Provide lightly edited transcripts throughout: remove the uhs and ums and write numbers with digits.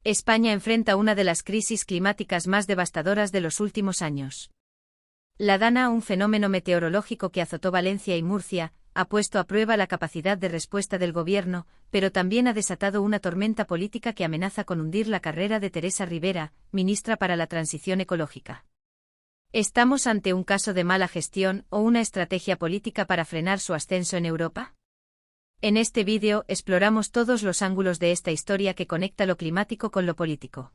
España enfrenta una de las crisis climáticas más devastadoras de los últimos años. La Dana, un fenómeno meteorológico que azotó Valencia y Murcia, ha puesto a prueba la capacidad de respuesta del gobierno, pero también ha desatado una tormenta política que amenaza con hundir la carrera de Teresa Ribera, ministra para la Transición Ecológica. ¿Estamos ante un caso de mala gestión o una estrategia política para frenar su ascenso en Europa? En este vídeo exploramos todos los ángulos de esta historia que conecta lo climático con lo político.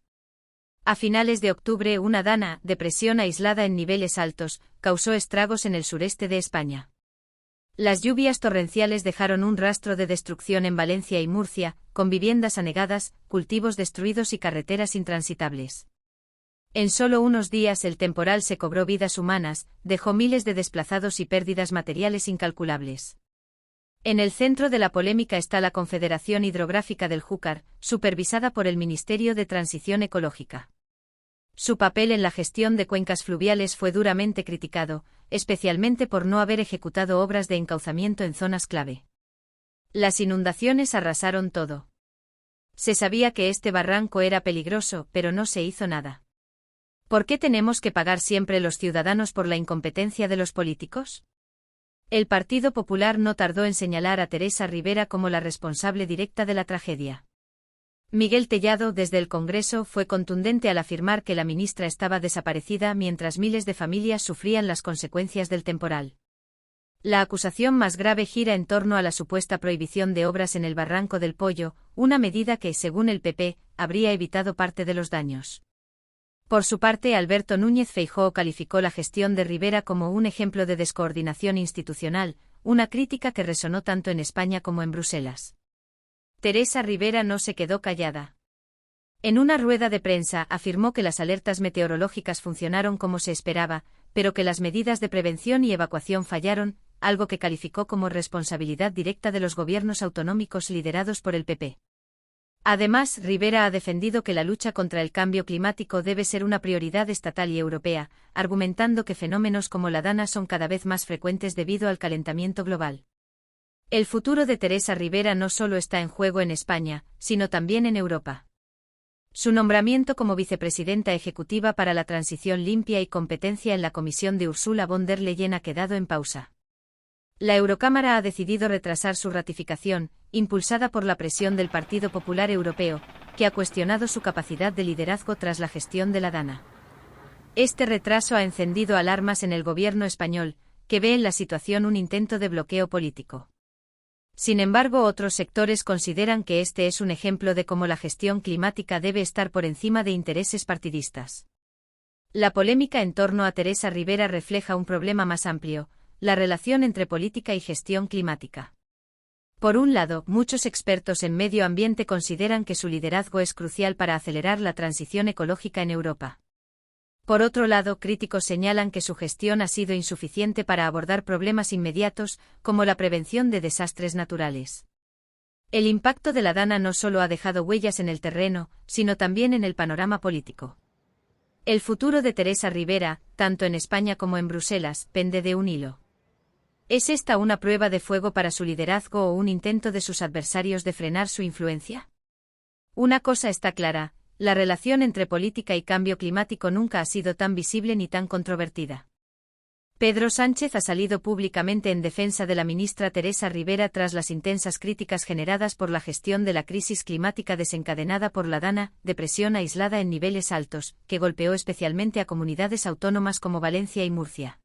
A finales de octubre, una Dana, depresión aislada en niveles altos, causó estragos en el sureste de España. Las lluvias torrenciales dejaron un rastro de destrucción en Valencia y Murcia, con viviendas anegadas, cultivos destruidos y carreteras intransitables. En solo unos días el temporal se cobró vidas humanas, dejó miles de desplazados y pérdidas materiales incalculables. En el centro de la polémica está la Confederación Hidrográfica del Júcar, supervisada por el Ministerio de Transición Ecológica. Su papel en la gestión de cuencas fluviales fue duramente criticado, especialmente por no haber ejecutado obras de encauzamiento en zonas clave. Las inundaciones arrasaron todo. Se sabía que este barranco era peligroso, pero no se hizo nada. ¿Por qué tenemos que pagar siempre los ciudadanos por la incompetencia de los políticos? El Partido Popular no tardó en señalar a Teresa Ribera como la responsable directa de la tragedia. Miguel Tellado, desde el Congreso, fue contundente al afirmar que la ministra estaba desaparecida mientras miles de familias sufrían las consecuencias del temporal. La acusación más grave gira en torno a la supuesta prohibición de obras en el Barranco del Pollo, una medida que, según el PP, habría evitado parte de los daños. Por su parte, Alberto Núñez Feijóo calificó la gestión de Ribera como un ejemplo de descoordinación institucional, una crítica que resonó tanto en España como en Bruselas. Teresa Ribera no se quedó callada. En una rueda de prensa afirmó que las alertas meteorológicas funcionaron como se esperaba, pero que las medidas de prevención y evacuación fallaron, algo que calificó como responsabilidad directa de los gobiernos autonómicos liderados por el PP. Además, Ribera ha defendido que la lucha contra el cambio climático debe ser una prioridad estatal y europea, argumentando que fenómenos como la Dana son cada vez más frecuentes debido al calentamiento global. El futuro de Teresa Ribera no solo está en juego en España, sino también en Europa. Su nombramiento como vicepresidenta ejecutiva para la transición limpia y competencia en la Comisión de Ursula von der Leyen ha quedado en pausa. La Eurocámara ha decidido retrasar su ratificación, impulsada por la presión del Partido Popular Europeo, que ha cuestionado su capacidad de liderazgo tras la gestión de la Dana. Este retraso ha encendido alarmas en el gobierno español, que ve en la situación un intento de bloqueo político. Sin embargo, otros sectores consideran que este es un ejemplo de cómo la gestión climática debe estar por encima de intereses partidistas. La polémica en torno a Teresa Ribera refleja un problema más amplio: la relación entre política y gestión climática. Por un lado, muchos expertos en medio ambiente consideran que su liderazgo es crucial para acelerar la transición ecológica en Europa. Por otro lado, críticos señalan que su gestión ha sido insuficiente para abordar problemas inmediatos, como la prevención de desastres naturales. El impacto de la Dana no solo ha dejado huellas en el terreno, sino también en el panorama político. El futuro de Teresa Ribera, tanto en España como en Bruselas, pende de un hilo. ¿Es esta una prueba de fuego para su liderazgo o un intento de sus adversarios de frenar su influencia? Una cosa está clara: la relación entre política y cambio climático nunca ha sido tan visible ni tan controvertida. Pedro Sánchez ha salido públicamente en defensa de la ministra Teresa Ribera tras las intensas críticas generadas por la gestión de la crisis climática desencadenada por la Dana, depresión aislada en niveles altos, que golpeó especialmente a comunidades autónomas como Valencia y Murcia.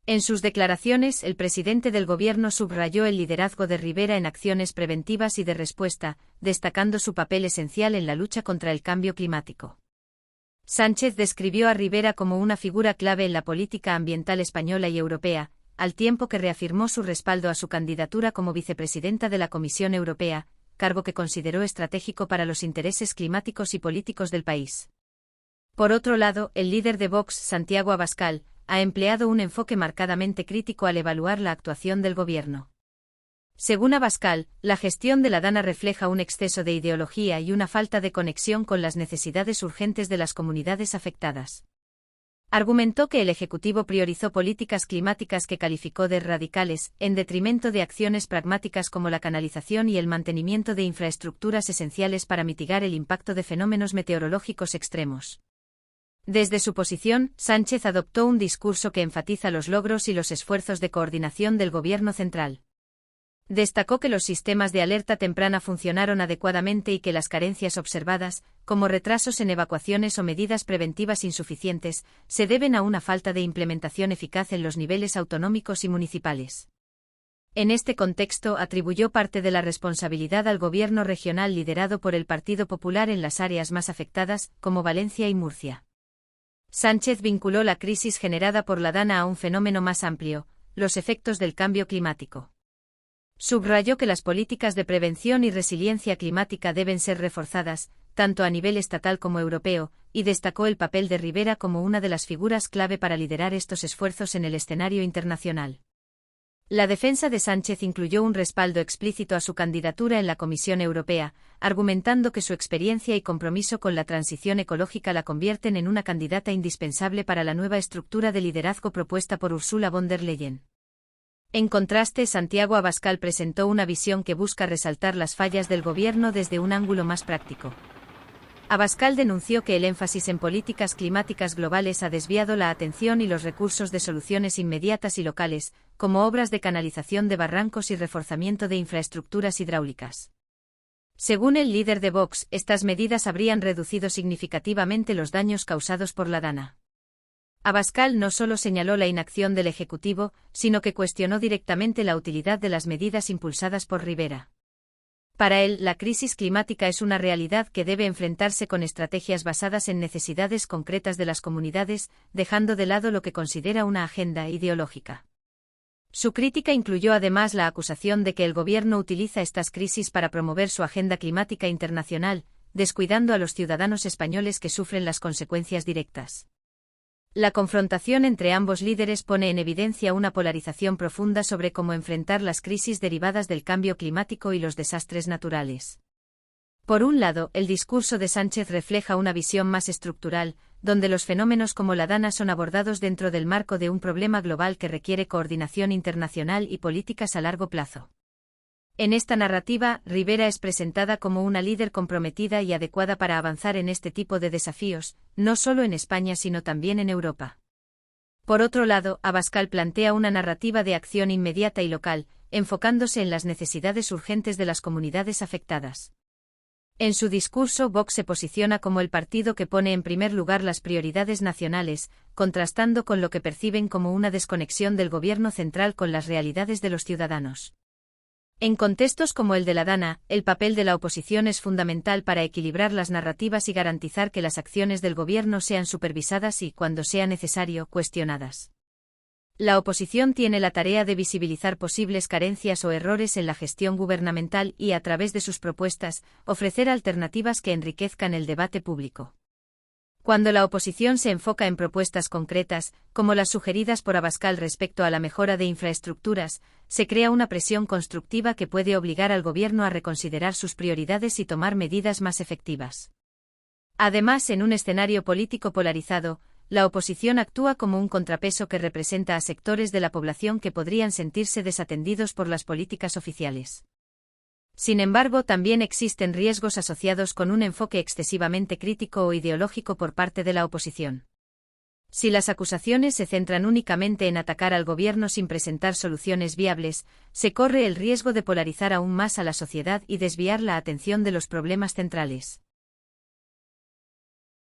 En sus declaraciones, el presidente del gobierno subrayó el liderazgo de Ribera en acciones preventivas y de respuesta, destacando su papel esencial en la lucha contra el cambio climático. Sánchez describió a Ribera como una figura clave en la política ambiental española y europea, al tiempo que reafirmó su respaldo a su candidatura como vicepresidenta de la Comisión Europea, cargo que consideró estratégico para los intereses climáticos y políticos del país. Por otro lado, el líder de Vox, Santiago Abascal, ha empleado un enfoque marcadamente crítico al evaluar la actuación del gobierno. Según Abascal, la gestión de la Dana refleja un exceso de ideología y una falta de conexión con las necesidades urgentes de las comunidades afectadas. Argumentó que el Ejecutivo priorizó políticas climáticas que calificó de radicales, en detrimento de acciones pragmáticas como la canalización y el mantenimiento de infraestructuras esenciales para mitigar el impacto de fenómenos meteorológicos extremos. Desde su posición, Sánchez adoptó un discurso que enfatiza los logros y los esfuerzos de coordinación del Gobierno central. Destacó que los sistemas de alerta temprana funcionaron adecuadamente y que las carencias observadas, como retrasos en evacuaciones o medidas preventivas insuficientes, se deben a una falta de implementación eficaz en los niveles autonómicos y municipales. En este contexto, atribuyó parte de la responsabilidad al gobierno regional liderado por el Partido Popular en las áreas más afectadas, como Valencia y Murcia. Sánchez vinculó la crisis generada por la DANA a un fenómeno más amplio, los efectos del cambio climático. Subrayó que las políticas de prevención y resiliencia climática deben ser reforzadas, tanto a nivel estatal como europeo, y destacó el papel de Rivera como una de las figuras clave para liderar estos esfuerzos en el escenario internacional. La defensa de Sánchez incluyó un respaldo explícito a su candidatura en la Comisión Europea, argumentando que su experiencia y compromiso con la transición ecológica la convierten en una candidata indispensable para la nueva estructura de liderazgo propuesta por Ursula von der Leyen. En contraste, Santiago Abascal presentó una visión que busca resaltar las fallas del gobierno desde un ángulo más práctico. Abascal denunció que el énfasis en políticas climáticas globales ha desviado la atención y los recursos de soluciones inmediatas y locales, como obras de canalización de barrancos y reforzamiento de infraestructuras hidráulicas. Según el líder de Vox, estas medidas habrían reducido significativamente los daños causados por la DANA. Abascal no solo señaló la inacción del Ejecutivo, sino que cuestionó directamente la utilidad de las medidas impulsadas por Rivera. Para él, la crisis climática es una realidad que debe enfrentarse con estrategias basadas en necesidades concretas de las comunidades, dejando de lado lo que considera una agenda ideológica. Su crítica incluyó además la acusación de que el gobierno utiliza estas crisis para promover su agenda climática internacional, descuidando a los ciudadanos españoles que sufren las consecuencias directas. La confrontación entre ambos líderes pone en evidencia una polarización profunda sobre cómo enfrentar las crisis derivadas del cambio climático y los desastres naturales. Por un lado, el discurso de Sánchez refleja una visión más estructural, donde los fenómenos como la DANA son abordados dentro del marco de un problema global que requiere coordinación internacional y políticas a largo plazo. En esta narrativa, Rivera es presentada como una líder comprometida y adecuada para avanzar en este tipo de desafíos, no solo en España sino también en Europa. Por otro lado, Abascal plantea una narrativa de acción inmediata y local, enfocándose en las necesidades urgentes de las comunidades afectadas. En su discurso, Vox se posiciona como el partido que pone en primer lugar las prioridades nacionales, contrastando con lo que perciben como una desconexión del gobierno central con las realidades de los ciudadanos. En contextos como el de la DANA, el papel de la oposición es fundamental para equilibrar las narrativas y garantizar que las acciones del gobierno sean supervisadas y, cuando sea necesario, cuestionadas. La oposición tiene la tarea de visibilizar posibles carencias o errores en la gestión gubernamental y, a través de sus propuestas, ofrecer alternativas que enriquezcan el debate público. Cuando la oposición se enfoca en propuestas concretas, como las sugeridas por Abascal respecto a la mejora de infraestructuras, se crea una presión constructiva que puede obligar al gobierno a reconsiderar sus prioridades y tomar medidas más efectivas. Además, en un escenario político polarizado, la oposición actúa como un contrapeso que representa a sectores de la población que podrían sentirse desatendidos por las políticas oficiales. Sin embargo, también existen riesgos asociados con un enfoque excesivamente crítico o ideológico por parte de la oposición. Si las acusaciones se centran únicamente en atacar al gobierno sin presentar soluciones viables, se corre el riesgo de polarizar aún más a la sociedad y desviar la atención de los problemas centrales.